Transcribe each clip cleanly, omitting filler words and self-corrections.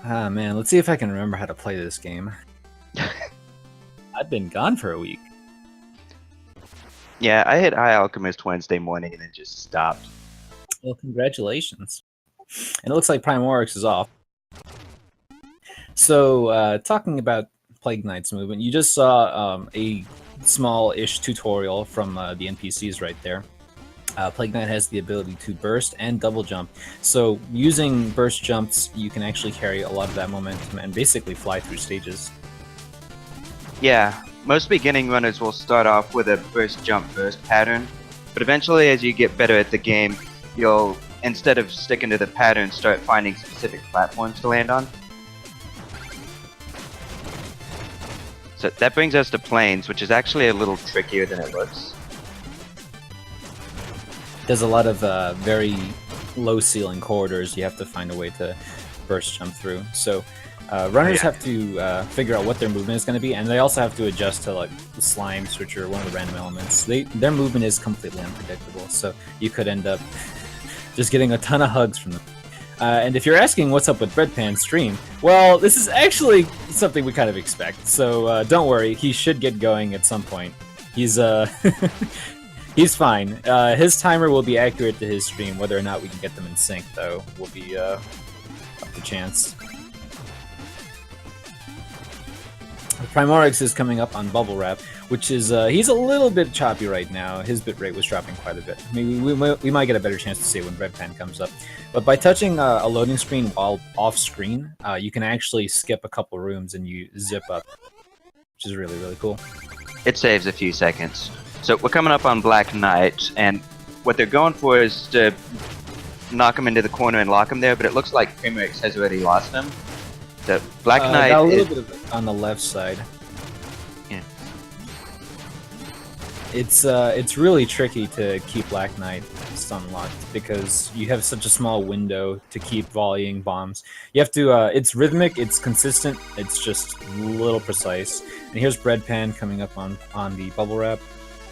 Ah, man, let's see if I can remember how to play this game. I've been gone for a week. Yeah, I hit High Alchemist Wednesday morning and then just stopped. Well, congratulations. And it looks like Primorix is off. So, talking about Plague Knight's movement, you just saw a small-ish tutorial from the NPCs right there. Plague Knight has the ability to burst and double jump. So using burst jumps, you can actually carry a lot of that momentum and basically fly through stages. Yeah, most beginning runners will start off with a burst jump burst pattern, but eventually as you get better at the game, you'll, instead of sticking to the pattern, start finding specific platforms to land on. So that brings us to planes, which is actually a little trickier than it looks. There's a lot of very low ceiling corridors you have to find a way to burst jump through. So runners have to figure out what their movement is going to be, and they also have to adjust to like the slimes, which are one of the random elements. Their movement is completely unpredictable, so you could end up just getting a ton of hugs from them. And if you're asking what's up with Breadpan's stream, well, this is actually something we kind of expect. So don't worry, he should get going at some point. He's he's fine. His timer will be accurate to his stream. Whether or not we can get them in sync, though, will be up to chance. Primorix is coming up on Bubble Wrap, which is he's a little bit choppy right now. His bitrate was dropping quite a bit. Maybe we might get a better chance to see it when Breadpan comes up. But by touching a loading screen while off screen, you can actually skip a couple rooms and you zip up, which is really, really cool. It saves a few seconds. So we're coming up on Black Knight, and what they're going for is to knock him into the corner and lock him there, but it looks like Primorix has already lost him. So Black Knight a little bit of it on the left side. Yeah. It's really tricky to keep Black Knight stun locked because you have such a small window to keep volleying bombs. You have to it's rhythmic, it's consistent, it's just a little precise. And here's Breadpan coming up on the bubble wrap,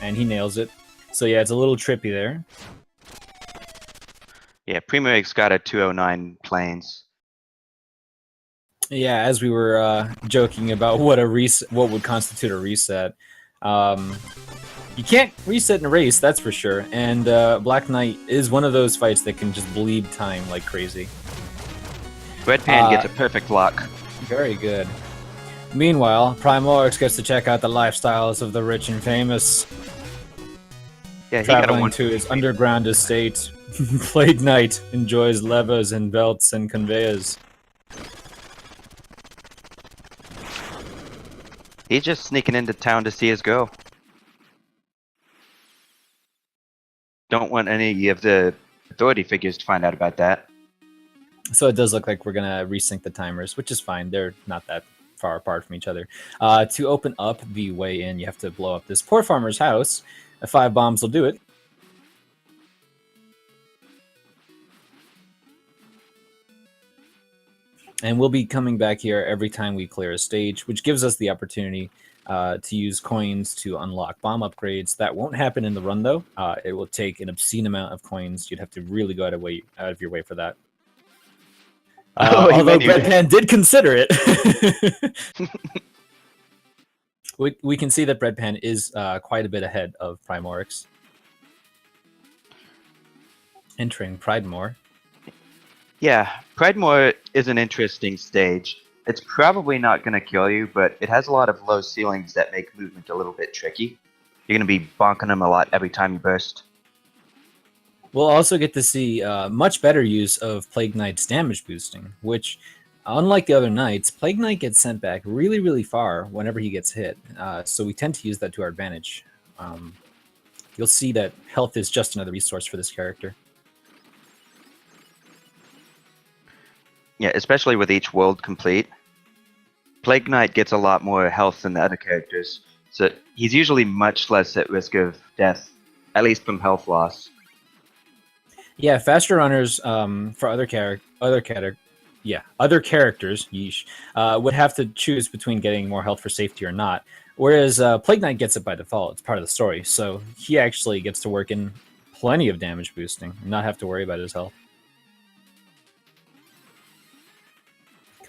and he nails it. So yeah, it's a little trippy there. Yeah, Primorix got a 209 planes. Yeah, as we were joking about what would constitute a reset. You can't reset in a race, that's for sure. And Black Knight is one of those fights that can just bleed time like crazy. Breadpan gets a perfect lock. Very good. Meanwhile, Primorix gets to check out the lifestyles of the rich and famous. Yeah, he got traveling to his underground estate. Plague Knight enjoys levers and belts and conveyors. He's just sneaking into town to see his girl. Don't want any of the authority figures to find out about that. So it does look like we're gonna resync the timers, which is fine. They're not that far apart from each other. To open up the way in, you have to blow up this poor farmer's house. 5 bombs will do it. And we'll be coming back here every time we clear a stage, which gives us the opportunity to use coins to unlock bomb upgrades. That won't happen in the run, though. It will take an obscene amount of coins. You'd have to really go out of your way for that. Although Breadpan did consider it. we can see that Breadpan is quite a bit ahead of Primorix. Entering Pridemore. Yeah, Pridemore is an interesting stage. It's probably not going to kill you, but it has a lot of low ceilings that make movement a little bit tricky. You're going to be bonking them a lot every time you burst. We'll also get to see much better use of Plague Knight's damage boosting, which, unlike the other knights, Plague Knight gets sent back really, really far whenever he gets hit. So we tend to use that to our advantage. You'll see that health is just another resource for this character. Yeah, especially with each world complete. Plague Knight gets a lot more health than the other characters, so he's usually much less at risk of death, at least from health loss. Yeah, faster runners for other characters, yeesh, would have to choose between getting more health for safety or not. Whereas Plague Knight gets it by default; it's part of the story, so he actually gets to work in plenty of damage boosting, and not have to worry about his health.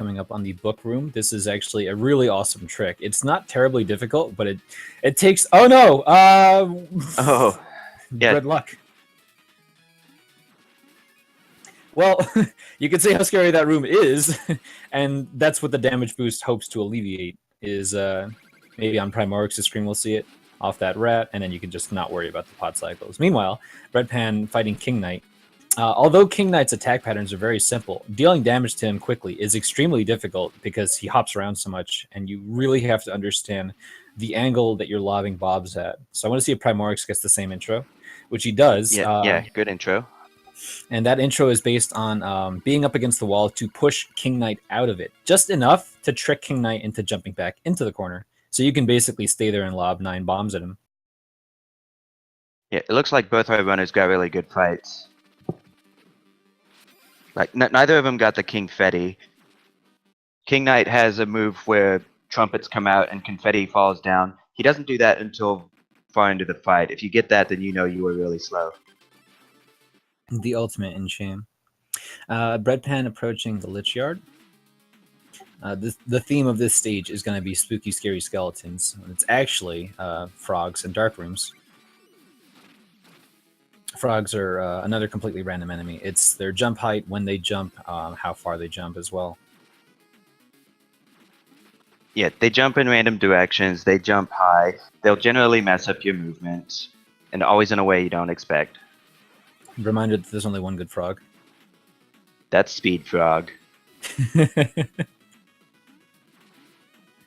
coming up on the book room. This is actually a really awesome trick. It's not terribly difficult, but it takes. Oh no! Oh, yeah. Good luck. Well, you can see how scary that room is, and that's what the damage boost hopes to alleviate. Is maybe on Primorix's screen we'll see it off that rat, and then you can just not worry about the pot cycles. Meanwhile, Breadpan fighting King Knight. Although King Knight's attack patterns are very simple, dealing damage to him quickly is extremely difficult because he hops around so much, and you really have to understand the angle that you're lobbing bobs at. So I want to see if Primorix gets the same intro, which he does. Yeah, good intro. And that intro is based on being up against the wall to push King Knight out of it. Just enough to trick King Knight into jumping back into the corner. So you can basically stay there and lob 9 bombs at him. Yeah, it looks like both our runners got really good fights. Like, neither of them got the confetti. King Knight has a move where trumpets come out and confetti falls down. He doesn't do that until far into the fight. If you get that, then you know you were really slow. The ultimate in shame. Breadpan approaching the Lich Yard. The theme of this stage is going to be spooky, scary skeletons. It's actually frogs and dark rooms. Frogs are another completely random enemy. It's their jump height, when they jump, how far they jump as well. Yeah, they jump in random directions, they jump high, they'll generally mess up your movement, and always in a way you don't expect. Reminder that there's only one good frog. That's Speed Frog.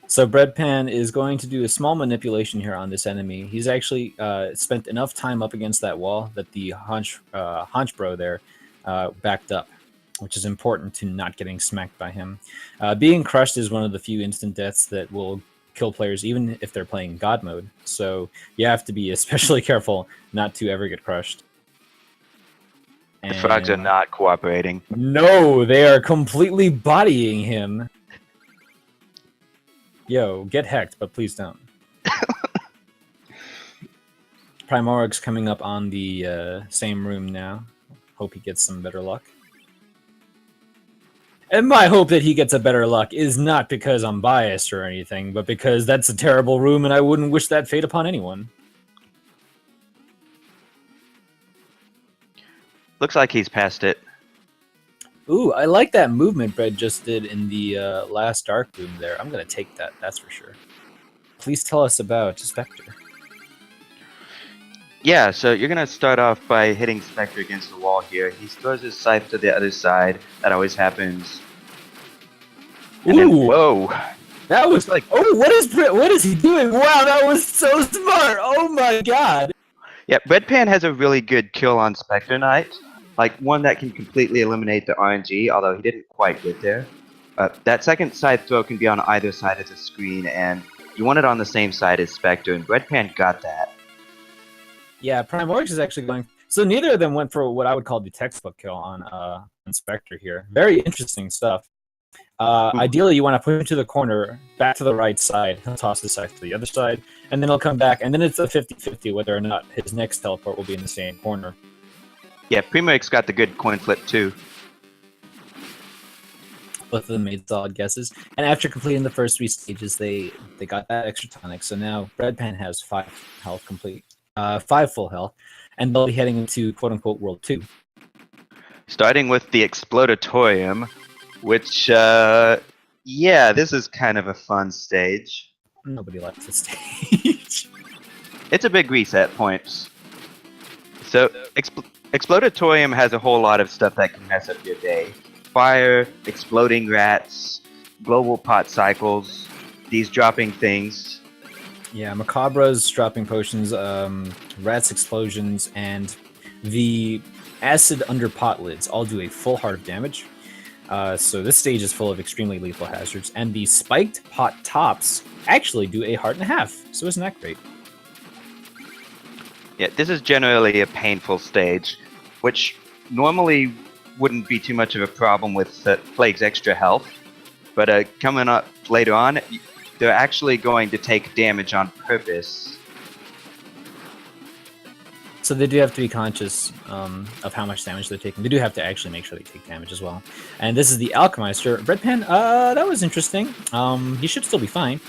So Breadpan is going to do a small manipulation here on this enemy. He's actually spent enough time up against that wall that the haunch bro there backed up, which is important to not getting smacked by him. Being crushed is one of the few instant deaths that will kill players even if they're playing God mode. So you have to be especially careful not to ever get crushed. The frogs are not cooperating. No, they are completely bodying him. Yo, get hecked, but please don't. Primorix coming up on the same room now. Hope he gets some better luck. And my hope that he gets a better luck is not because I'm biased or anything, but because that's a terrible room and I wouldn't wish that fate upon anyone. Looks like he's past it. Ooh, I like that movement Brett just did in the last dark room there. I'm going to take that, that's for sure. Please tell us about Spectre. Yeah, so you're going to start off by hitting Spectre against the wall here. He throws his scythe to the other side. That always happens. And then, whoa. That was like, oh, what is he doing? Wow, that was so smart. Oh my god. Yeah, Breadpan has a really good kill on Spectre Knight. Like, one that can completely eliminate the RNG, although he didn't quite get there. That second scythe throw can be on either side of the screen, and you want it on the same side as Spectre, and Breadpan got that. Yeah, Primorix is actually going... So neither of them went for what I would call the textbook kill on Spectre here. Very interesting stuff. Ideally, you want to push him to the corner, back to the right side. He'll toss the scythe to the other side, and then he'll come back, and then it's a 50-50 whether or not his next teleport will be in the same corner. Yeah, Primorix got the good coin flip too. Both of them made solid guesses, and after completing the first 3 stages, they got that extra tonic. So now Breadpan has 5 health complete, 5 full health, and they'll be heading into quote unquote World 2. Starting with the Explodatorium, which yeah, this is kind of a fun stage. Nobody likes this stage. It's a big reset point. So Explodatorium has a whole lot of stuff that can mess up your day. Fire, exploding rats, global pot cycles, these dropping things. Yeah, Macabras dropping potions, rats explosions, and the acid under pot lids all do a full heart of damage. So this stage is full of extremely lethal hazards, and the spiked pot tops actually do a heart and a half. So isn't that great? Yeah, this is generally a painful stage, which normally wouldn't be too much of a problem with Plague's extra health. But coming up later on, they're actually going to take damage on purpose. So they do have to be conscious of how much damage they're taking. They do have to actually make sure they take damage as well. And this is the Alchemister. Breadpan, that was interesting. He should still be fine.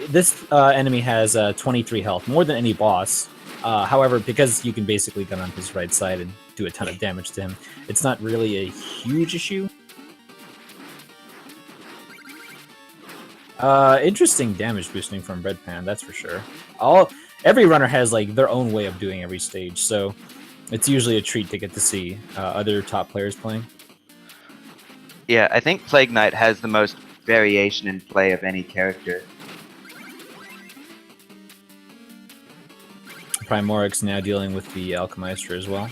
This enemy has 23 health, more than any boss. However, because you can basically gun on his right side and do a ton of damage to him, it's not really a huge issue. Interesting damage boosting from Breadpan, that's for sure. Every runner has like their own way of doing every stage, so it's usually a treat to get to see other top players playing. Yeah, I think Plague Knight has the most variation in play of any character. Primorix now dealing with the Alchemister as well.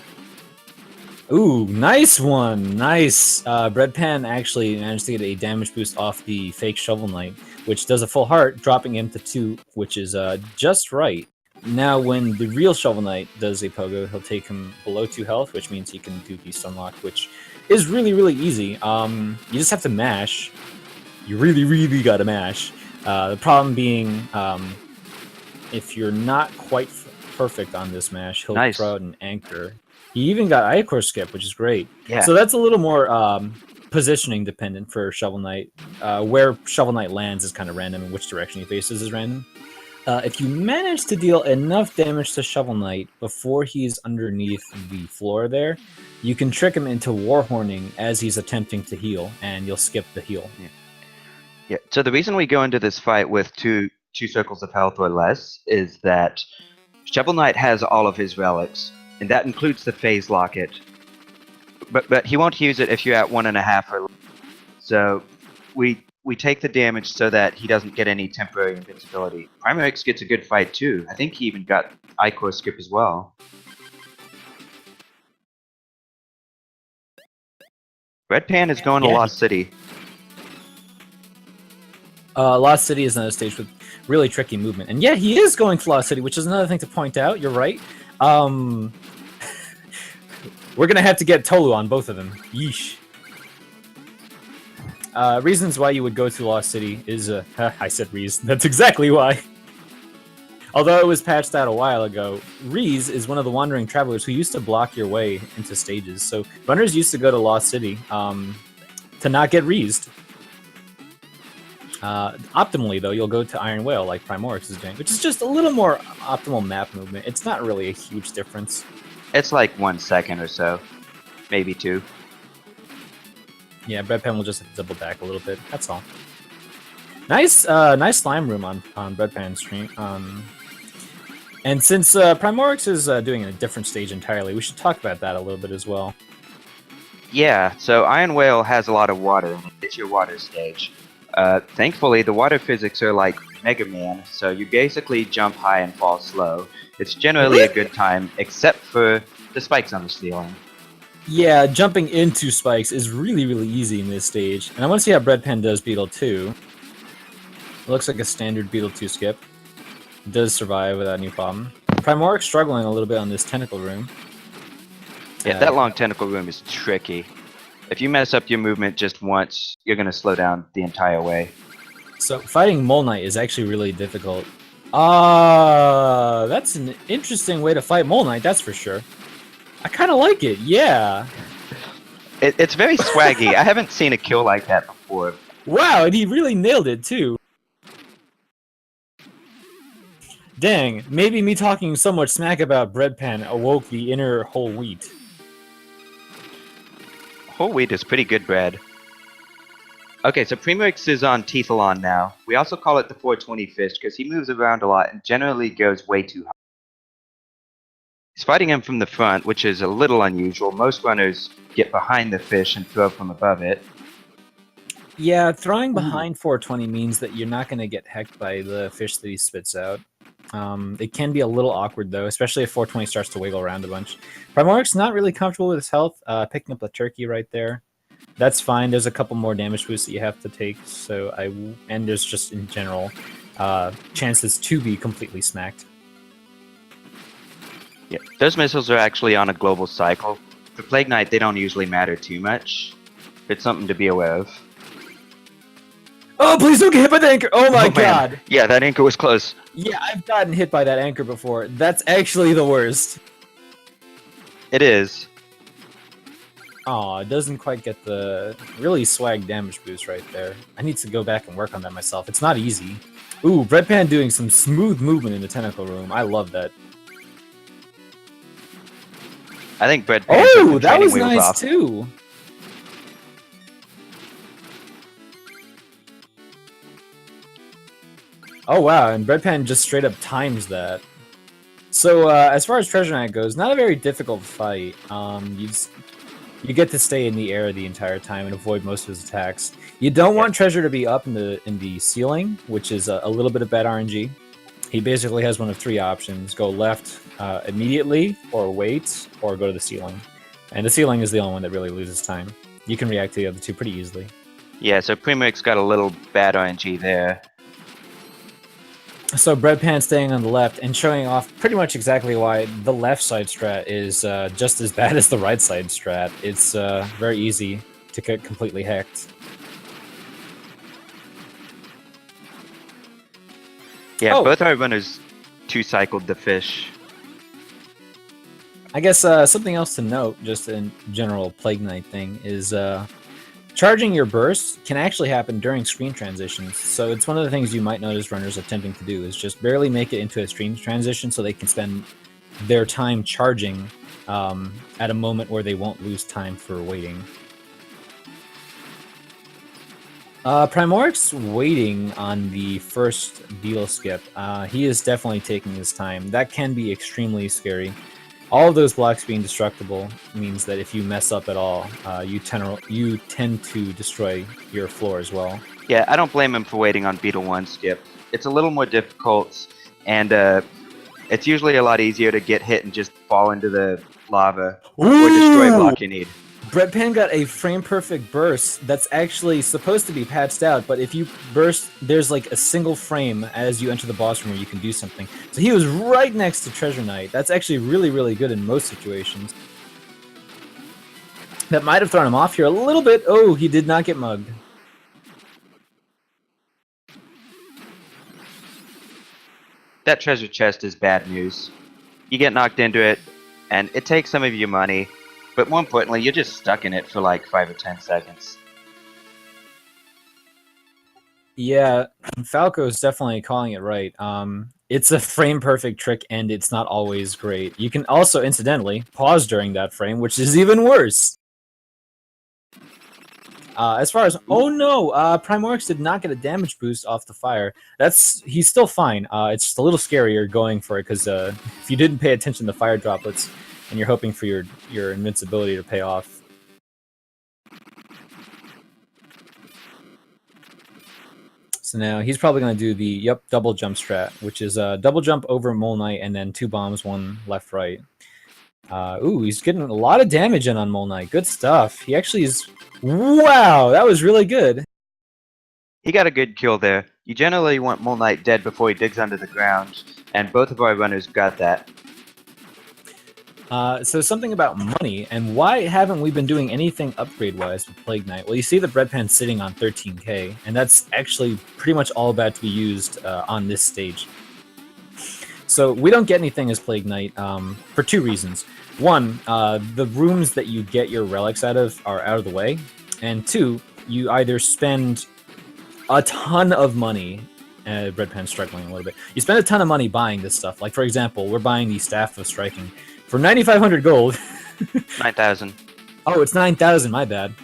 Ooh, nice one! Nice! Breadpan actually managed to get a damage boost off the fake Shovel Knight, which does a full heart, dropping him to 2, which is just right. Now, when the real Shovel Knight does a pogo, he'll take him below 2 health, which means he can do the Stunlock, which is really, really easy. You just have to mash. You really, really gotta mash. The problem being, if you're not quite perfect on this mash, he'll throw out an anchor. He even got Ichor Skip, which is great. Yeah. So that's a little more positioning dependent for Shovel Knight. Where Shovel Knight lands is kind of random, and which direction he faces is random. If you manage to deal enough damage to Shovel Knight before he's underneath the floor there, you can trick him into Warhorning as he's attempting to heal, and you'll skip the heal. Yeah. So the reason we go into this fight with two circles of health or less is that Shovel Knight has all of his relics, and that includes the Phase Locket. But he won't use it if you're at 1.5 or less. So we take the damage so that he doesn't get any temporary invincibility. Primorix gets a good fight too. I think he even got Ichor Skip as well. Breadpan is going to Lost City. Lost City is another stage with really tricky movement. And yeah, he is going to Lost City, which is another thing to point out. You're right. We're going to have to get Tolu on both of them. Yeesh. Reasons why you would go to Lost City is... I said reason. That's exactly why. Although it was patched out a while ago, Reese is one of the wandering travelers who used to block your way into stages. So runners used to go to Lost City to not get Reesed. Optimally, though, you'll go to Iron Whale like Primorix is doing, which is just a little more optimal map movement. It's not really a huge difference. It's like 1 second or so. Maybe 2. Yeah, Breadpan will just have to double back a little bit. That's all. Nice slime room on Breadpan's stream. And since Primorix is doing a different stage entirely, we should talk about that a little bit as well. Yeah, so Iron Whale has a lot of water. It's your water stage. Thankfully, the water physics are like Mega Man, so you basically jump high and fall slow. It's generally a good time, except for the spikes on the ceiling. Yeah, jumping into spikes is really, really easy in this stage. And I want to see how Breadpan does Beetle 2. It looks like a standard Beetle 2 skip. It does survive without any problem. Primorix struggling a little bit on this tentacle room. Yeah, that long tentacle room is tricky. If you mess up your movement just once, you're going to slow down the entire way. So fighting Mole Knight is actually really difficult. That's an interesting way to fight Mole Knight, that's for sure. I kind of like it, yeah. It's very swaggy. I haven't seen a kill like that before. Wow, and he really nailed it, too. Dang, maybe me talking so much smack about Breadpan awoke the inner whole wheat. Whole wheat is pretty good bread. Okay, so Primorix is on Teethalon now. We also call it the 420 fish because he moves around a lot and generally goes way too high. He's fighting him from the front, which is a little unusual. Most runners get behind the fish and throw from above it. Yeah, throwing behind 420 means that you're not going to get hecked by the fish that he spits out. It can be a little awkward, though, especially if 420 starts to wiggle around a bunch. Primorix not really comfortable with his health, picking up the turkey right there. That's fine. There's a couple more damage boosts that you have to take, and there's just, in general, chances to be completely smacked. Yeah, those missiles are actually on a global cycle. For Plague Knight, they don't usually matter too much. It's something to be aware of. Oh, please don't get hit by the anchor! Oh my god! Man. Yeah, that anchor was close. Yeah, I've gotten hit by that anchor before. That's actually the worst. It is. Oh, it doesn't quite get the really swag damage boost right there. I need to go back and work on that myself. It's not easy. Ooh, Breadpan doing some smooth movement in the tentacle room. I love that. I think Breadpan Oh, took the that training was wheels nice off. too. Oh wow, and Breadpan just straight up times that. So as far as Treasure Knight goes, not a very difficult fight. You get to stay in the air the entire time and avoid most of his attacks. You don't want Treasure to be up in the ceiling, which is a little bit of bad RNG. He basically has one of three options: go left immediately, or wait, or go to the ceiling. And the ceiling is the only one that really loses time. You can react to the other two pretty easily. Yeah, so Primorix got a little bad RNG there. So Breadpan staying on the left and showing off pretty much exactly why the left side strat is just as bad as the right side strat. It's very easy to get completely hacked. Yeah, Oh. both our runners two-cycled the fish. I guess something else to note, just in general Plague Knight thing, is charging your burst can actually happen during screen transitions. So it's one of the things you might notice runners attempting to do, is just barely make it into a screen transition so they can spend their time charging at a moment where they won't lose time for waiting. Primorix waiting on the first beetle skip. He is definitely taking his time. That can be extremely scary. All of those blocks being destructible means that if you mess up at all, you tend to destroy your floor as well. Yeah, I don't blame him for waiting on Beetle 1 skip. It's a little more difficult, and it's usually a lot easier to get hit and just fall into the lava or destroy a block you need. Breadpan got a frame-perfect burst that's actually supposed to be patched out, but if you burst, there's like a single frame as you enter the boss room where you can do something. So he was right next to Treasure Knight. That's actually really, really good in most situations. That might have thrown him off here a little bit. Oh, he did not get mugged. That treasure chest is bad news. You get knocked into it, and it takes some of your money, but more importantly, you're just stuck in it for like 5 or 10 seconds. Yeah, Falco's definitely calling it right. It's a frame-perfect trick, and it's not always great. You can also, incidentally, pause during that frame, which is even worse. As far as Primorix did not get a damage boost off the fire. He's still fine. It's just a little scarier going for it because if you didn't pay attention to fire droplets and you're hoping for your invincibility to pay off. So now he's probably going to do the double jump strat, which is double jump over Mole Knight and then 2 bombs, 1 left right. Ooh, he's getting a lot of damage in on Mole Knight. Good stuff. He actually is. Wow, that was really good. He got a good kill there. You generally want Mole Knight dead before he digs under the ground, and both of our runners got that. So something about money, and why haven't we been doing anything upgrade-wise with Plague Knight? Well, you see the Breadpan sitting on 13k, and that's actually pretty much all about to be used on this stage. So we don't get anything as Plague Knight for 2 reasons. One, the rooms that you get your relics out of are out of the way, and 2, you either spend a ton of money. Breadpan's struggling a little bit. You spend a ton of money buying this stuff. Like, for example, we're buying the Staff of Striking for 9,500 gold. 9,000. Oh, it's 9,000, my bad.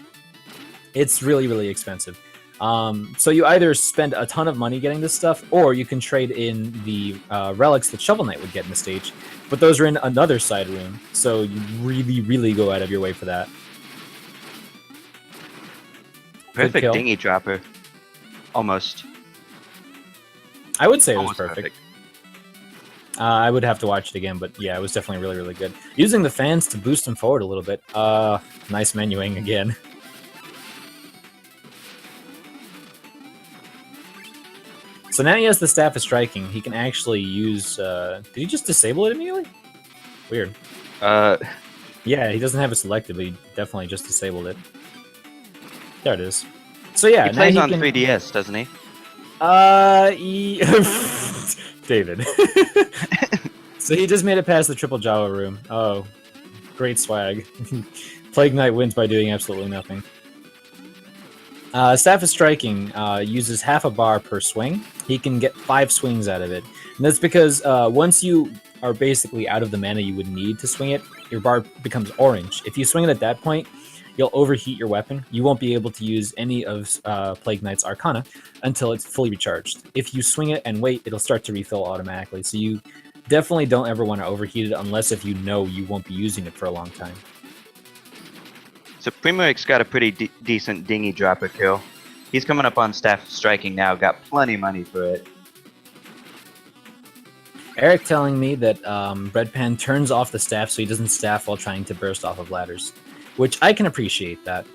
It's really, really expensive. So you either spend a ton of money getting this stuff, or you can trade in the relics that Shovel Knight would get in the stage. But those are in another side room, so you really, really go out of your way for that. Perfect dinghy dropper. Almost. I would say it was Almost perfect. I would have to watch it again, but yeah, it was definitely really, really good. Using the fans to boost him forward a little bit. Nice menuing again. So now he has the Staff of Striking. He can actually use... did he just disable it immediately? Weird. Yeah, he doesn't have it selected, but he definitely just disabled it. There it is. So yeah, he plays on 3DS, doesn't he? David. So he just made it past the triple Jawa room. Oh, Great swag. Plague Knight wins by doing absolutely nothing. Staff of Striking uses half a bar per swing. He can get 5 swings out of it. And that's because once you are basically out of the mana you would need to swing it, your bar becomes orange. If you swing it at that point, you'll overheat your weapon. You won't be able to use any of Plague Knight's Arcana until it's fully recharged. If you swing it and wait, it'll start to refill automatically. So you definitely don't ever want to overheat it unless if you know you won't be using it for a long time. So Primorix got a pretty decent dingy dropper kill. He's coming up on Staff Striking now, got plenty of money for it. Eric telling me that Breadpan turns off the staff so he doesn't staff while trying to burst off of ladders, which I can appreciate that.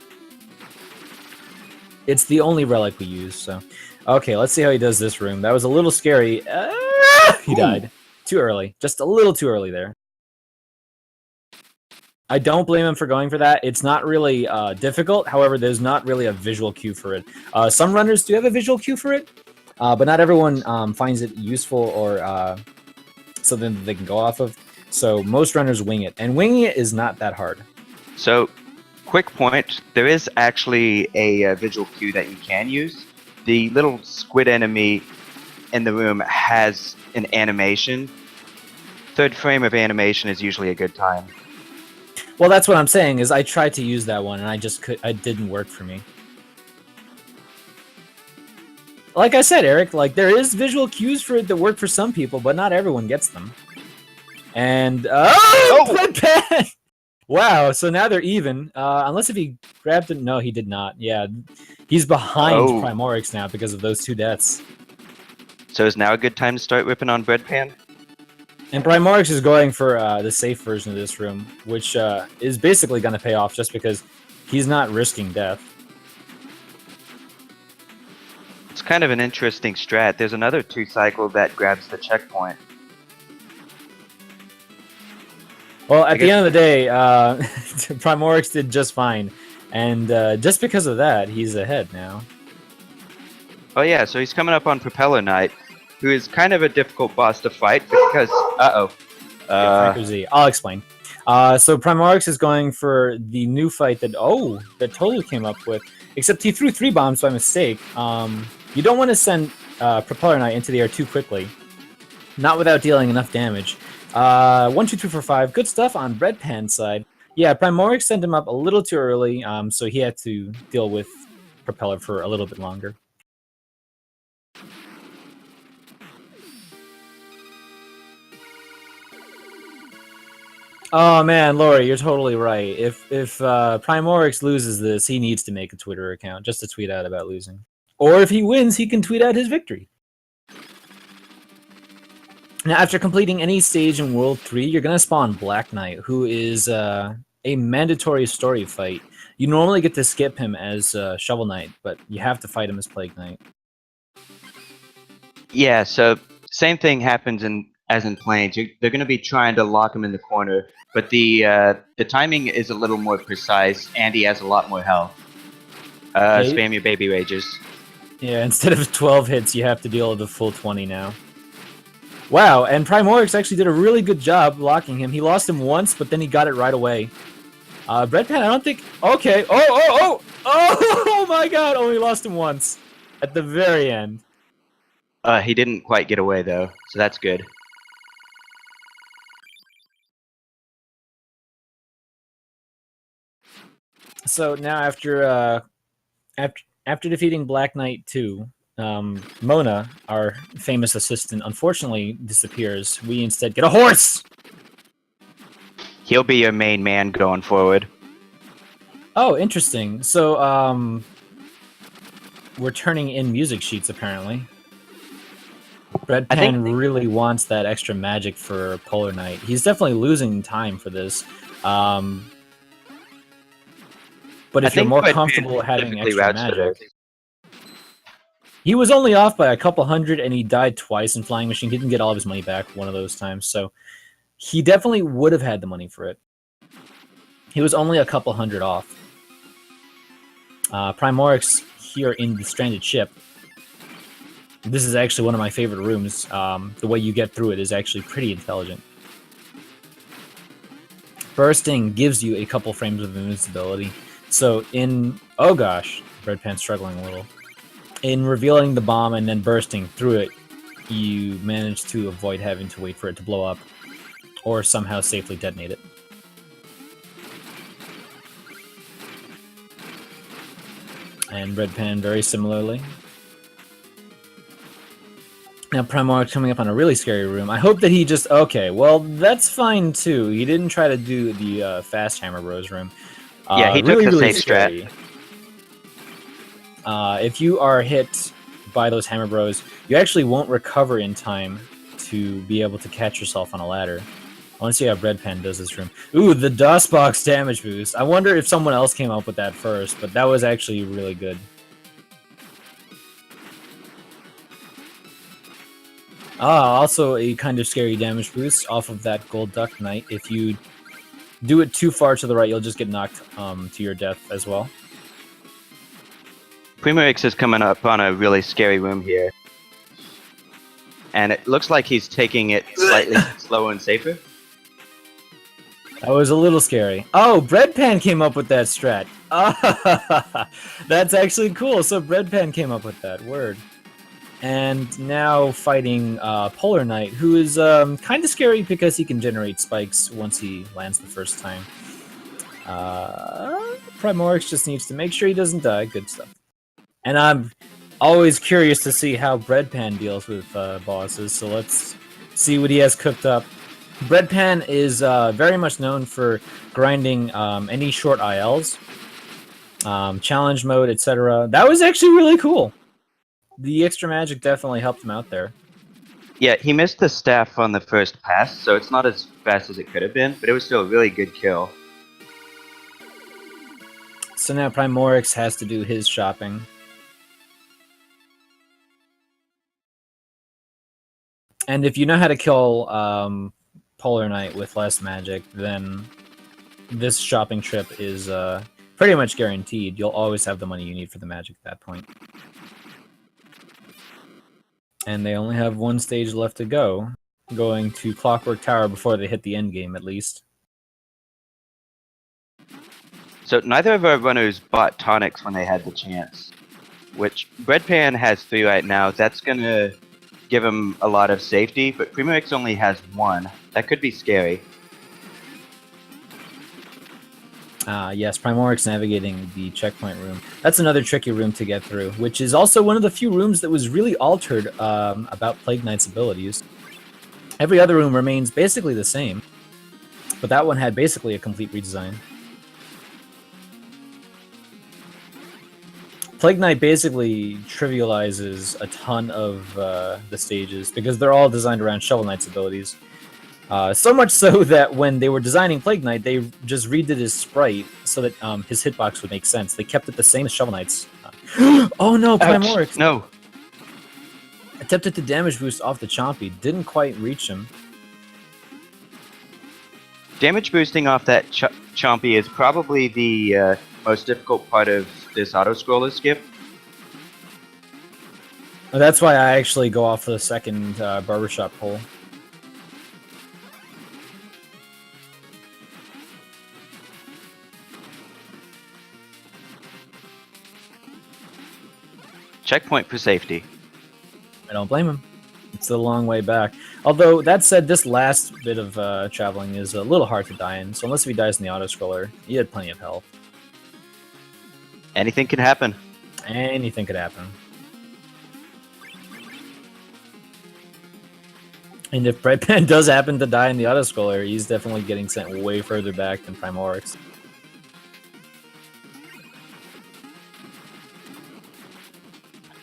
It's the only relic we use, so... Okay, let's see how he does this room. That was a little scary. He died. Too early. Just a little too early there. I don't blame him for going for that. It's not really difficult. However, there's not really a visual cue for it. Some runners do have a visual cue for it, but not everyone finds it useful or something that they can go off of. So most runners wing it, and winging it is not that hard. So, quick point, there is actually a visual cue that you can use. The little squid enemy in the room has an animation. 3rd frame of animation is usually a good time. Well, that's what I'm saying, is I tried to use that one, and it didn't work for me. Like I said, Eric, like there is visual cues for it that work for some people, but not everyone gets them. And Breadpan! Wow, so now they're even. Unless if he grabbed it, no, he did not. Yeah, he's behind Primorix now because of those 2 deaths. So is now a good time to start ripping on Breadpan? And Primorix is going for the safe version of this room, which is basically going to pay off just because he's not risking death. It's kind of an interesting strat. There's another 2 cycle that grabs the checkpoint. Well, at the end of the day, Primorix did just fine. And just because of that, he's ahead now. Oh yeah, so he's coming up on Propeller Knight, who is kind of a difficult boss to fight because... I'll explain. So Primorix is going for the new fight that totally came up with, except he threw 3 bombs by mistake. You don't want to send Propeller Knight into the air too quickly, not without dealing enough damage. 1, 2, 3, 4, 5. Good stuff on Breadpan's side. Yeah, Primorix sent him up a little too early, so he had to deal with Propeller for a little bit longer. Oh man, Lori, you're totally right. If Primorix loses this, he needs to make a Twitter account just to tweet out about losing. Or if he wins, he can tweet out his victory. Now, after completing any stage in World 3, you're going to spawn Black Knight, who is a mandatory story fight. You normally get to skip him as Shovel Knight, but you have to fight him as Plague Knight. Yeah, so same thing happens as in Plains. They're going to be trying to lock him in the corner, but the timing is a little more precise, and he has a lot more health. Spam your baby rages. Yeah, instead of 12 hits, you have to deal with a full 20 now. Wow, and Primorix actually did a really good job blocking him. He lost him once, but then he got it right away. Breadpan, I don't think... Okay. Oh my god, only lost him once. At the very end. He didn't quite get away, though, so that's good. So now after defeating Black Knight 2, Mona, our famous assistant, unfortunately disappears. We instead get a horse! He'll be your main man going forward. Oh, interesting. So, we're turning in music sheets, apparently. Breadpan really wants that extra magic for Polar Knight. He's definitely losing time for this. But if you're more comfortable having extra magic... He was only off by a couple hundred, and he died twice in Flying Machine. He didn't get all of his money back one of those times, so he definitely would have had the money for it. He was only a couple hundred off. Primorix here in the Stranded Ship. This is actually one of my favorite rooms. The way you get through it is actually pretty intelligent. bursting gives you a couple frames of invincibility. So oh gosh, Breadpan's struggling a little. In revealing the bomb and then bursting through it, you manage to avoid having to wait for it to blow up, or somehow safely detonate it. And Breadpan very similarly. Now Primorix coming up on a really scary room. I hope that he just... Okay, well, that's fine too. He didn't try to do the Fast Hammer Bros room. Yeah, he took the safe strat. If you are hit by those Hammer Bros, you actually won't recover in time to be able to catch yourself on a ladder. I want to see how Breadpan does this room. Ooh, the DOS box damage boost. I wonder if someone else came up with that first, but that was actually really good. Also a kind of scary damage boost off of that Gold Duck Knight. If you do it too far to the right, you'll just get knocked to your death as well. Primorix is coming up on a really scary room here. And it looks like he's taking it slightly slower and safer. That was a little scary. Oh, Breadpan came up with that strat. That's actually cool. So Breadpan came up with that word. And now fighting Polar Knight, who is kind of scary because he can generate spikes once he lands the first time. Primorix just needs to make sure he doesn't die. Good stuff. And I'm always curious to see how Breadpan deals with bosses, so let's see what he has cooked up. Breadpan is very much known for grinding any short ILs, challenge mode, etc. That was actually really cool. The extra magic definitely helped him out there. Yeah, he missed the staff on the first pass, so it's not as fast as it could have been, but it was still a really good kill. So now Primorix has to do his shopping. And if you know how to kill Polar Knight with less magic, then this shopping trip is pretty much guaranteed. You'll always have the money you need for the magic at that point. And they only have one stage left to go, going to Clockwork Tower before they hit the end game, at least. So neither of our runners bought tonics when they had the chance, which Breadpan has 3 right now. That's going to give him a lot of safety, but Primorix only has 1. That could be scary. Yes, Primorix navigating the checkpoint room. That's another tricky room to get through, which is also one of the few rooms that was really altered about Plague Knight's abilities. Every other room remains basically the same, but that one had basically a complete redesign. Plague Knight basically trivializes a ton of the stages because they're all designed around Shovel Knight's abilities. So much so that when they were designing Plague Knight, they just redid his sprite so that his hitbox would make sense. They kept it the same as Shovel Knight's. Oh no, Primorix! No! Attempted to damage boost off the Chompy. Didn't quite reach him. Damage boosting off that Chompy is probably the most difficult part of this auto-scroller skip. That's why I actually go off the second barbershop pole. Checkpoint for safety. I don't blame him. It's a long way back. Although, that said, this last bit of traveling is a little hard to die in, so unless he dies in the auto-scroller, he had plenty of health. Anything can happen. Anything could happen. And if Breadpan does happen to die in the autoscroller, he's definitely getting sent way further back than Primorix.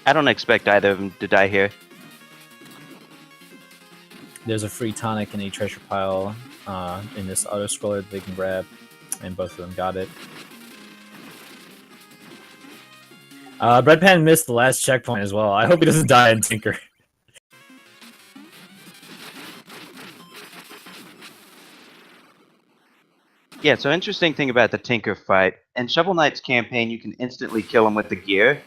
I don't expect either of them to die here. There's a free tonic and a treasure pile in this autoscroller that they can grab, and both of them got it. Breadpan missed the last checkpoint as well. I hope he doesn't die in Tinker. Yeah, so interesting thing about the Tinker fight. In Shovel Knight's campaign, you can instantly kill him with the gear.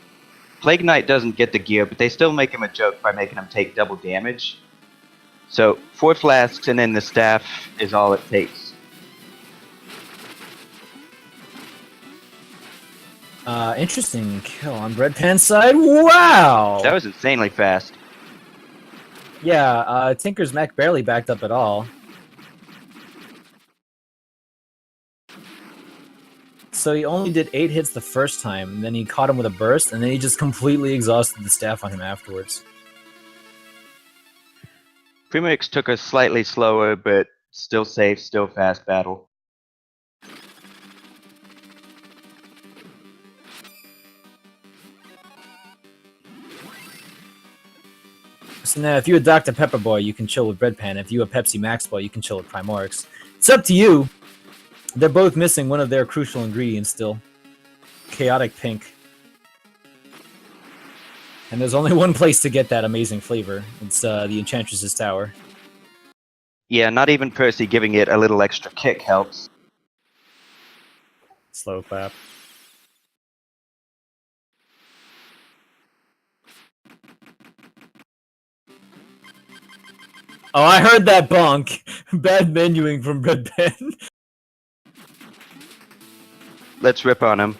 Plague Knight doesn't get the gear, but they still make him a joke by making him take double damage. So 4 flasks and then the staff is all it takes. Interesting kill on Breadpan's side. Wow! That was insanely fast. Yeah, Tinker's mech barely backed up at all. So he only did 8 hits the first time, and then he caught him with a burst, and then he just completely exhausted the staff on him afterwards. Primorix took a slightly slower, but still safe, still fast battle. So now, if you a Dr. Pepper Boy, you can chill with Breadpan. If you a Pepsi Max Boy, you can chill with Primorix. It's up to you! They're both missing one of their crucial ingredients still. Chaotic Pink. And there's only one place to get that amazing flavor. It's the Enchantress's Tower. Yeah, not even Percy giving it a little extra kick helps. Slow clap. Oh, I heard that bonk! Bad menuing from Breadpan. Let's rip on him.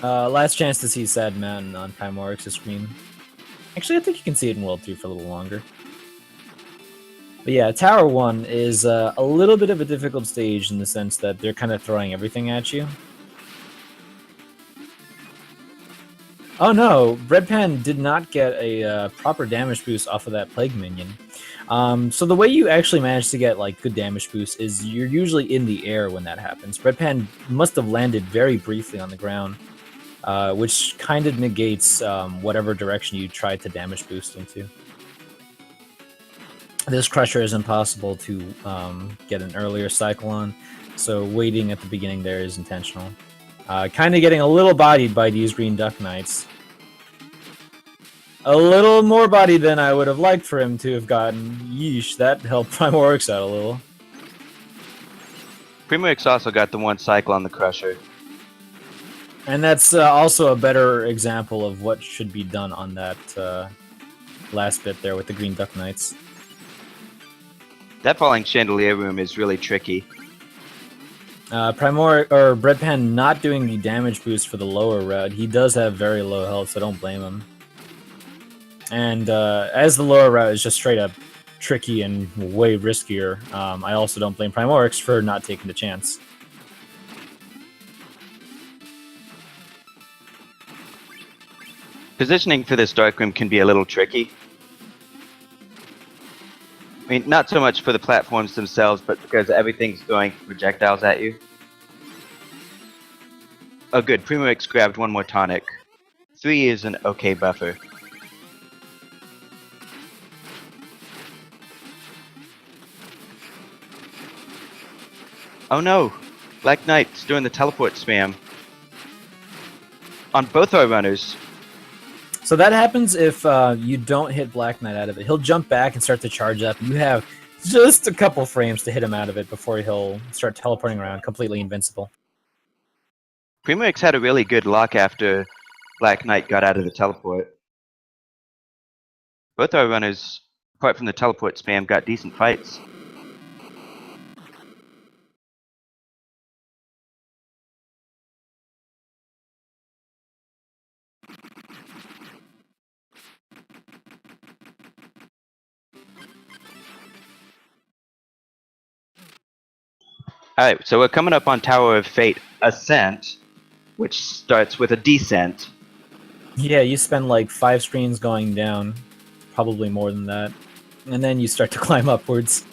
Last chance to see Sad Man on Primorix's screen. Actually, I think you can see it in World 3 for a little longer. But yeah, Tower 1 is a little bit of a difficult stage in the sense that they're kind of throwing everything at you. Oh no, Breadpan did not get a proper damage boost off of that Plague Minion. So the way you actually manage to get like good damage boost is you're usually in the air when that happens. Breadpan must have landed very briefly on the ground, which kind of negates whatever direction you tried to damage boost into. This Crusher is impossible to get an earlier cycle on, so waiting at the beginning there is intentional. Kind of getting a little bodied by these Green Duck Knights. A little more body than I would have liked for him to have gotten. Yeesh, that helped Primorix out a little. Primorix also got the one cycle on the Crusher. And that's also a better example of what should be done on that last bit there with the Green Duck Knights. That falling chandelier room is really tricky. Breadpan not doing the damage boost for the lower route. He does have very low health, so don't blame him. And as the lower route is just straight up tricky and way riskier, I also don't blame Primorix for not taking the chance. Positioning for this Dark Room can be a little tricky. I mean, not so much for the platforms themselves, but because everything's throwing projectiles at you. Oh good, Primorix grabbed one more tonic. 3 is an okay buffer. Oh no! Black Knight's doing the teleport spam. On both our runners. So that happens if you don't hit Black Knight out of it. He'll jump back and start to charge up. You have just a couple frames to hit him out of it before he'll start teleporting around, completely invincible. Primorix had a really good lock after Black Knight got out of the teleport. Both our runners, apart from the teleport spam, got decent fights. Alright, so we're coming up on Tower of Fate Ascent, which starts with a descent. Yeah, you spend like 5 screens going down, probably more than that, and then you start to climb upwards.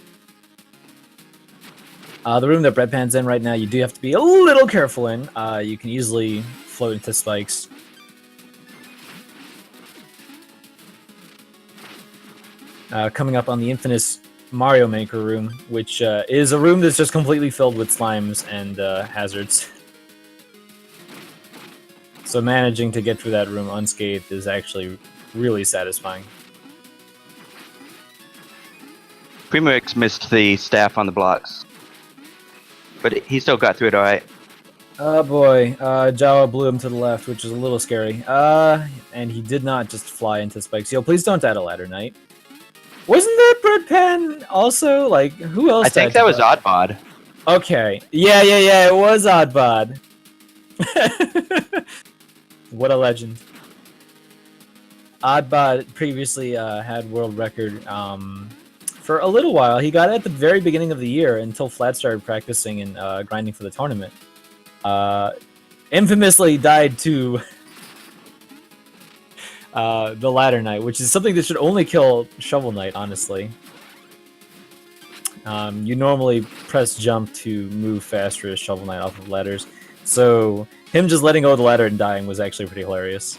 The room that Breadpan's in right now, you do have to be a little careful in. You can easily float into spikes. Coming up on the infamous Mario Maker room, which is a room that's just completely filled with slimes and hazards. So managing to get through that room unscathed is actually really satisfying. Primorix missed the staff on the blocks, but he still got through it alright. Oh boy, Jawa blew him to the left, which is a little scary. And he did not just fly into spikes. Yo, please don't add a ladder knight. Wasn't that Breadpan also? Like, who else? I think that was Oddbod. Okay. Yeah, it was Oddbod. What a legend. Oddbot previously had world record for a little while. He got it at the very beginning of the year until Flat started practicing and grinding for the tournament. Infamously died to the Ladder Knight, which is something that should only kill Shovel Knight, honestly. You normally press jump to move faster as Shovel Knight off of ladders, so him just letting go of the ladder and dying was actually pretty hilarious.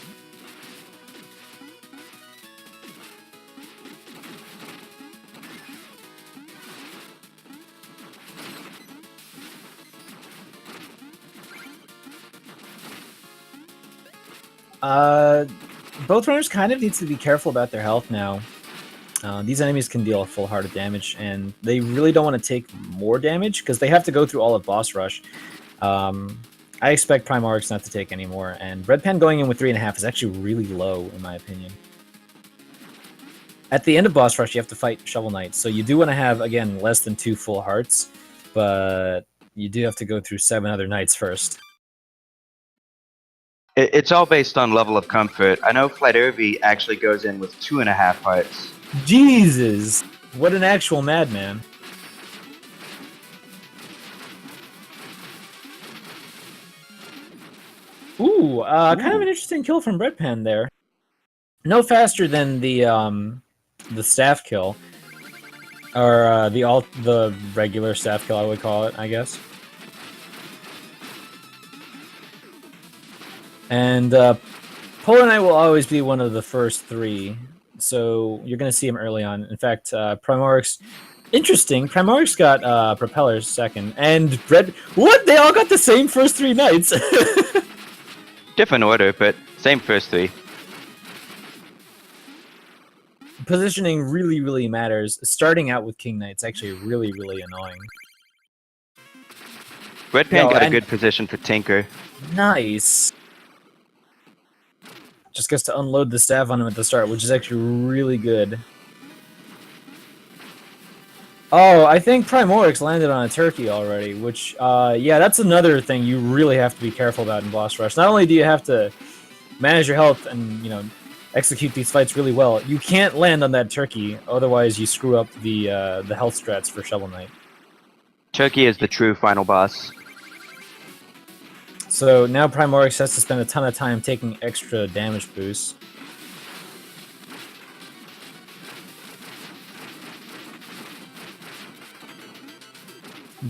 Both runners kind of need to be careful about their health now. These enemies can deal a full heart of damage, and they really don't want to take more damage because they have to go through all of Boss Rush. I expect Primorix not to take any more, and Breadpan going in with 3.5 is actually really low, in my opinion. At the end of Boss Rush, you have to fight Shovel Knight, so you do want to have, again, less than 2 full hearts, but you do have to go through 7 other knights first. It's all based on level of comfort. I know Flight Irby actually goes in with 2.5 hearts. Jesus! What an actual madman. Ooh, kind of an interesting kill from Breadpan there. No faster than the staff kill, or the regular staff kill, I would call it, I guess. And Polar Knight will always be one of the first 3, so you're gonna see him early on. In fact, Primorix, interesting. Primorix got Propellers second, and What? They all got the same first 3 knights. Different order, but same first 3. Positioning really, really matters. Starting out with King Knight's actually really, really annoying. Breadpan got a good position for Tinker. Nice. Just gets to unload the staff on him at the start, which is actually really good. Oh, I think Primorix landed on a turkey already, which, yeah, that's another thing you really have to be careful about in Boss Rush. Not only do you have to manage your health and, you know, execute these fights really well, you can't land on that turkey, otherwise you screw up the health strats for Shovel Knight. Turkey is the true final boss. So now Primorix has to spend a ton of time taking extra damage boosts.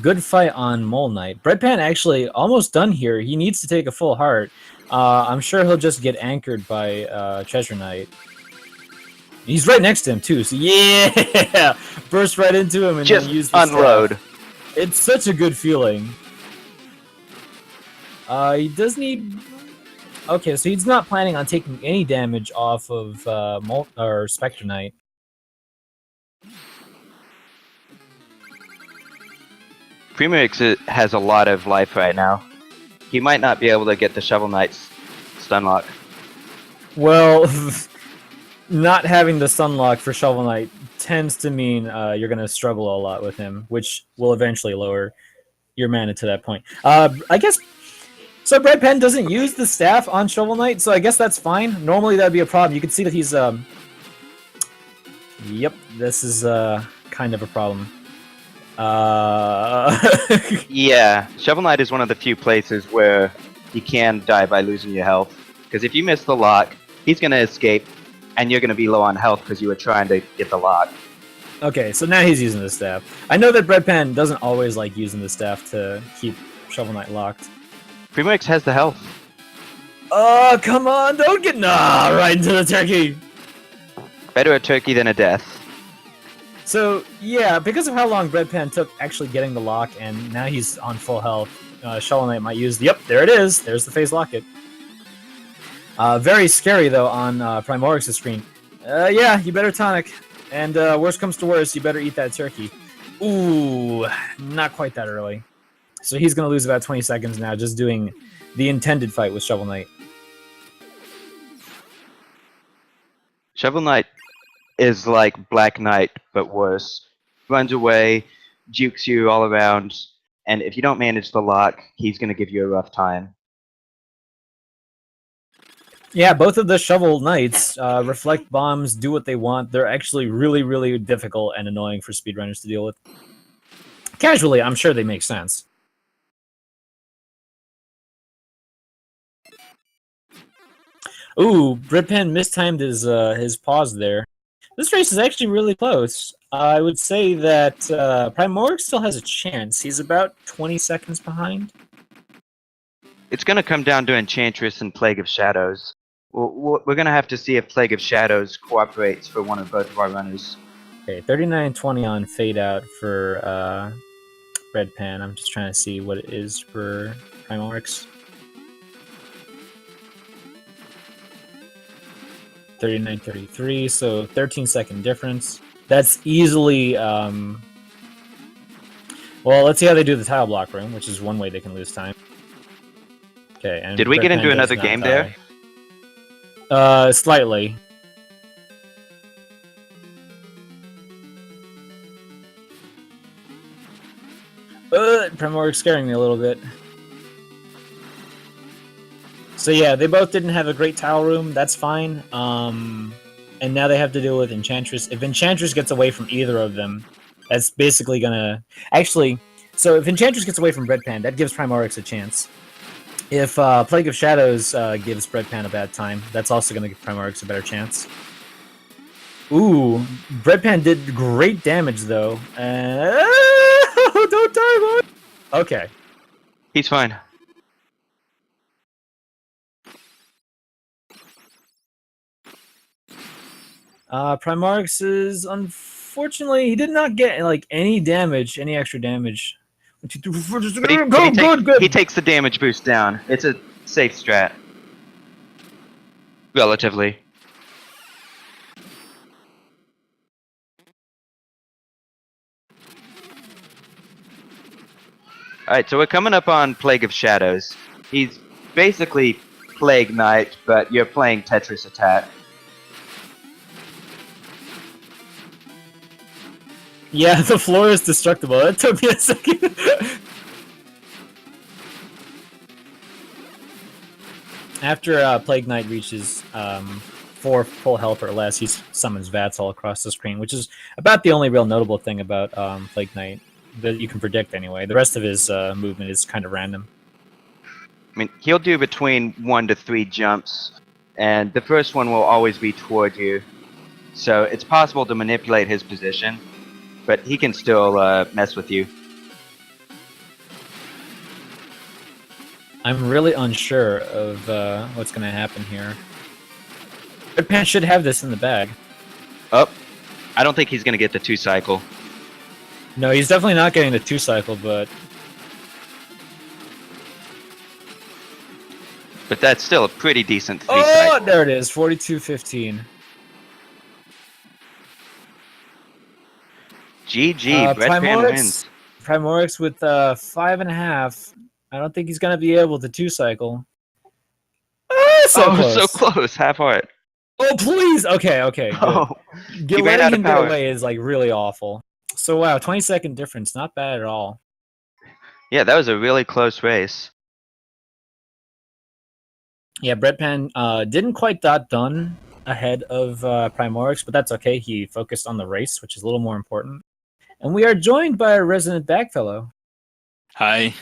Good fight on Mole Knight. Breadpan actually almost done here. He needs to take a full heart. I'm sure he'll just get anchored by Treasure Knight. He's right next to him too, so yeah! Burst right into him and just then use the unload. Staff. It's such a good feeling. He does need... Okay, so he's not planning on taking any damage off of Spectre Knight. Primorix has a lot of life right now. He might not be able to get the Shovel Knight's stun lock. Well, not having the stun lock for Shovel Knight tends to mean you're going to struggle a lot with him, which will eventually lower your mana to that point. I guess... So Breadpan doesn't use the staff on Shovel Knight, so I guess that's fine. Normally that'd be a problem. You can see that he's... Yep, this is kind of a problem. Yeah, Shovel Knight is one of the few places where you can die by losing your health. Because if you miss the lock, he's going to escape, and you're going to be low on health because you were trying to get the lock. Okay, so now he's using the staff. I know that Breadpan doesn't always like using the staff to keep Shovel Knight locked. Primorix has the health. Oh, come on, don't get... Nah, right into the turkey! Better a turkey than a death. So, yeah, because of how long Breadpan took actually getting the lock, and now he's on full health, Shovel Knight might use... Yep, there it is! There's the phase locket. Very scary, though, on Primorix's screen. Yeah, you better tonic. And worst comes to worst, you better eat that turkey. Ooh, not quite that early. So he's going to lose about 20 seconds now just doing the intended fight with Shovel Knight. Shovel Knight is like Black Knight, but worse. Runs away, jukes you all around, and if you don't manage the lock, he's going to give you a rough time. Yeah, both of the Shovel Knights, Reflect Bombs, do what they want. They're actually really, really difficult and annoying for speedrunners to deal with. Casually, I'm sure they make sense. Ooh, Breadpan mistimed his pause there. This race is actually really close. I would say that Primorix still has a chance. He's about 20 seconds behind. It's gonna come down to Enchantress and Plague of Shadows. We're gonna have to see if Plague of Shadows cooperates for one of both of our runners. Okay, 39-20 on Fade Out for Breadpan. I'm just trying to see what it is for Primorix. 39-33, so 13-second difference. That's easily... well, let's see how they do the tile block room, which is one way they can lose time. Okay, and Did we get Breadpan into does another not game die. there? Slightly. Primorix scaring me a little bit. So yeah, they both didn't have a great tile room. That's fine. And now they have to deal with Enchantress. If Enchantress gets away from either of them, that's basically gonna... Actually, so if Enchantress gets away from Breadpan, that gives Primorix a chance. If Plague of Shadows gives Breadpan a bad time, that's also gonna give Primorix a better chance. Ooh, Breadpan did great damage though. Don't die, boy! Okay. He's fine. Primorix is unfortunately he did not get like any damage, any extra damage. 1, 2, 3, 4, just good. He takes the damage boost down. It's a safe strat. Relatively. Alright, so we're coming up on Plague of Shadows. He's basically Plague Knight, but you're playing Tetris Attack. Yeah, the floor is destructible. That took me a second. After Plague Knight reaches 4 full health or less, he summons Vats all across the screen, which is about the only real notable thing about Plague Knight that you can predict anyway. The rest of his movement is kind of random. I mean, he'll do between 1 to 3 jumps, and the first one will always be toward you. So it's possible to manipulate his position, but he can still mess with you. I'm really unsure of what's going to happen here. Breadpan should have this in the bag. Oh, I don't think he's going to get the 2-cycle. No, he's definitely not getting the 2-cycle, but... But that's still a pretty decent 3-cycle. Oh, there it is, 42-15. GG, Breadpan wins. Primorix with 5.5. I don't think he's going to be able to 2-cycle. So close, half heart. Oh, please! Okay, good. Oh, he ran letting out of him power. get away is like really awful. So wow, 20-second difference, not bad at all. Yeah, that was a really close race. Yeah, Breadpan didn't quite dot done ahead of Primorix, but that's okay. He focused on the race, which is a little more important. And we are joined by our resident Bagfellow. Hi.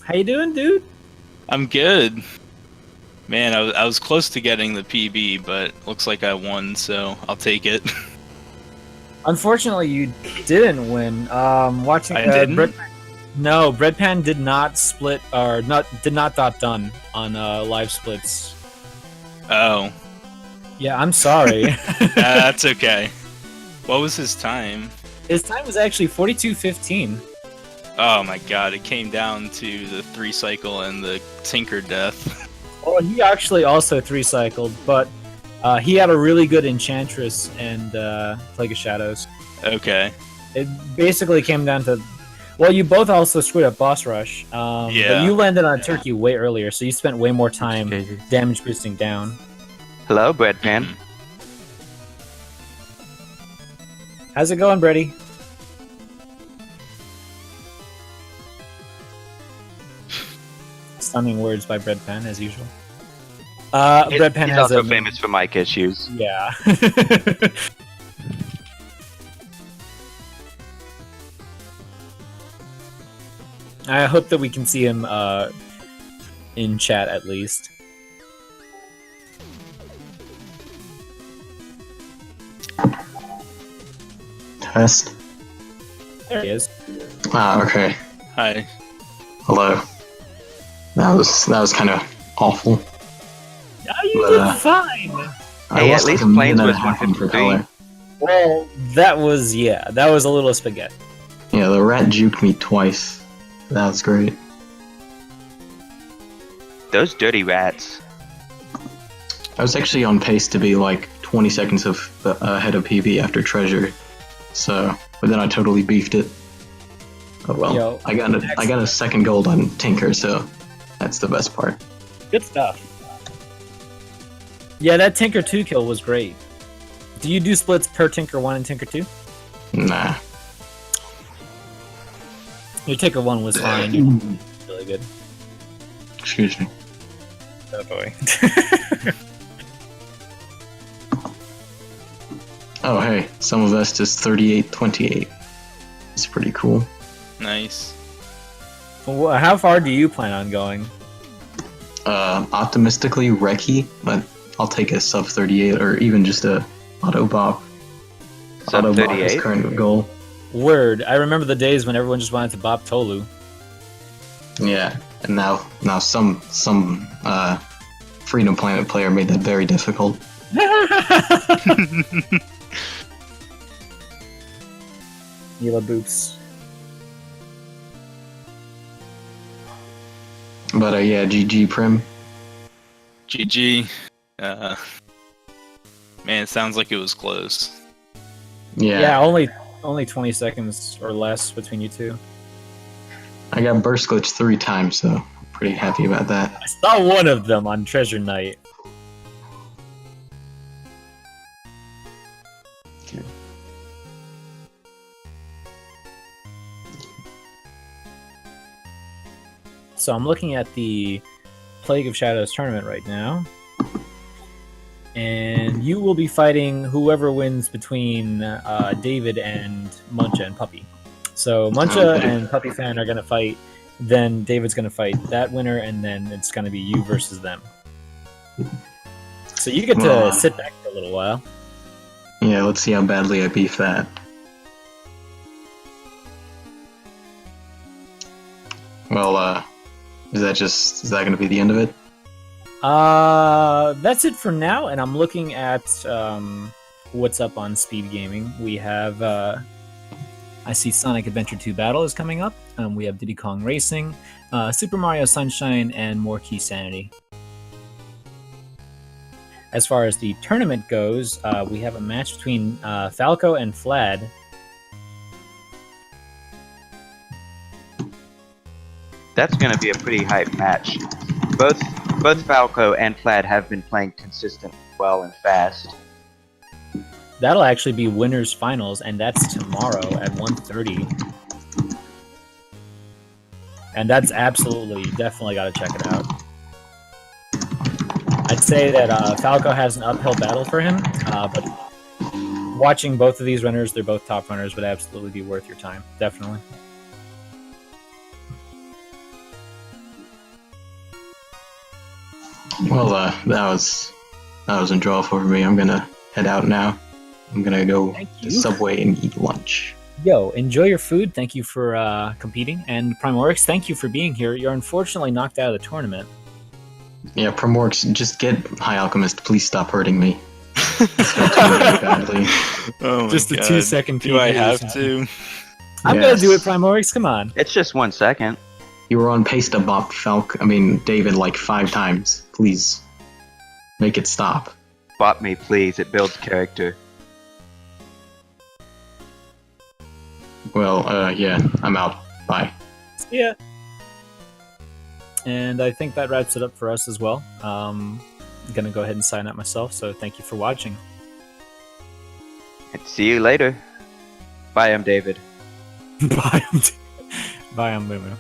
How you doing, dude? I'm good. Man, I was close to getting the PB, but looks like I won, so I'll take it. Unfortunately, you didn't win. Watching I didn't? No, Breadpan did not split or did not dot done on live splits. Oh. Yeah, I'm sorry. That's okay. What was his time? His time was actually 42:15. Oh my god, it came down to the 3-cycle and the Tinker Death. Well, he actually also 3-cycled, but he had a really good Enchantress and Plague of Shadows. Okay. It basically came down to... Well, you both also screwed up Boss Rush. Yeah. But you landed on a turkey way earlier, so you spent way more time damage boosting down. Hello, Breadpan. How's it going, Brady? Stunning words by Breadpan, as usual. Breadpan He's has also a famous for mic issues. Yeah. I hope that we can see him in chat at least. Test. There he is. Ah, okay. Hi. Hello. That was kind of awful. Oh, you But, did fine. I Hey, lost at least like a Plains minute was and a half on 153. propeller. Well, that was a little spaghetti. Yeah, the rat juked me twice. That was great. Those dirty rats. I was actually on pace to be like 20 seconds ahead of PB after Treasure. So, but then I totally beefed it. Oh well. Yo, I got a second gold on Tinker, so that's the best part. Good stuff. Yeah, that Tinker 2 kill was great. Do you do splits per Tinker 1 and Tinker 2? Nah. Your Tinker 1 was fine. You're really good. Excuse me. Oh boy. Oh hey, some of us is 38-28. It's pretty cool. Nice. Well, how far do you plan on going? Optimistically Reki, but I'll take a sub 38 or even just a auto bop. Sub Auto bop is 38? current goal. Word. I remember the days when everyone just wanted to bop Tolu. Yeah, and now some Freedom Planet player made that very difficult. Mila Boops. But yeah, GG Prim. GG. Man, it sounds like it was close. Yeah, only 20 seconds or less between you two. I got burst glitch 3 times, so I'm pretty happy about that. I saw one of them on Treasure Night. So I'm looking at the Plague of Shadows tournament right now. And you will be fighting whoever wins between David and Muncha and Puppy. So Muncha and Puppy Fan are going to fight, then David's going to fight that winner, and then it's going to be you versus them. So you get to sit back for a little while. Yeah, let's see how badly I beef that. Well, is that going to be the end of it? That's it for now, and I'm looking at what's up on Speed Gaming. We have I see Sonic Adventure 2 Battle is coming up. We have Diddy Kong Racing, Super Mario Sunshine, and more Key Sanity. As far as the tournament goes, we have a match between Falco and Flad. That's going to be a pretty hype match. Both Falco and Flad have been playing consistent well and fast. That'll actually be winners finals, and that's tomorrow at 1:30. And that's definitely got to check it out. I'd say that Falco has an uphill battle for him, but watching both of these runners, they're both top runners, would absolutely be worth your time. Definitely. Well, that was enjoyable for me. I'm gonna head out now. I'm gonna go to Subway and eat lunch. Yo, enjoy your food. Thank you for competing. And Primorix, thank you for being here. You're unfortunately knocked out of the tournament. Yeah, Primorix, just get High Alchemist. Please stop hurting me. It's hurting me badly. Oh my Just a God. 2-second Do I PB have is to? I'm gonna do it, Primorix. Come on. It's just 1 second. You were on pace to bop David like 5 times. Please make it stop. Bop me, please. It builds character. Well, yeah, I'm out. Bye. See ya. And I think that wraps it up for us as well. I'm gonna go ahead and sign out myself. So thank you for watching. And see you later. Bye, I'm David. Bye. Bye. I'm Mumu.